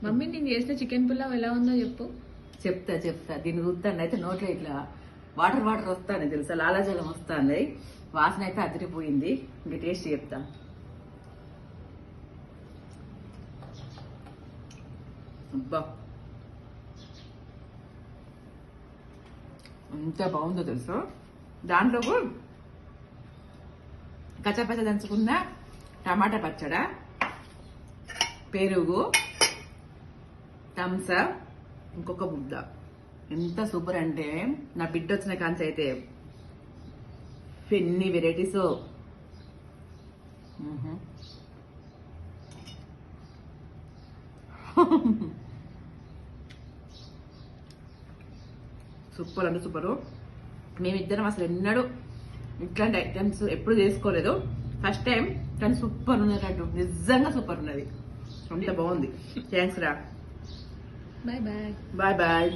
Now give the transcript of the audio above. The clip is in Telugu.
మమ్మీ నేను చేసిన చికెన్ పులావ్ ఎలా ఉందో చెప్పు. చెప్తా దీన్ని చూస్తాను అయితే నోట్లో ఇట్లా వాటర్ వస్తాను తెలుసా, లాలాజలం వస్తుంది, వాసన అయితే అదిరిపోయింది. ఇంకా టేస్ట్ చెప్తా. అబ్బా ఎంత బాగుందో తెలుసు. దాంట్లో కచ్చపచ్చ దంచుకున్న టమాటా పచ్చడ, పెరుగు, థమ్సప్, ఇంకొక ముద్ద. ఎంత సూపర్ అంటే నా బిడ్డ వచ్చిన కాంచి అయితే ఎన్ని వెరైటీస్. సూపర్ అంటే సూపరు. మేమిద్దరం అసలు ఎన్నడూ ఇట్లాంటి ఐటమ్స్ ఎప్పుడు చేసుకోలేదు, ఫస్ట్ టైం. కానీ సూపర్ ఉన్నట్టు, నిజంగా సూపర్ ఉన్నది, అంత బాగుంది. థ్యాంక్స్ రా. Bye bye. Bye bye.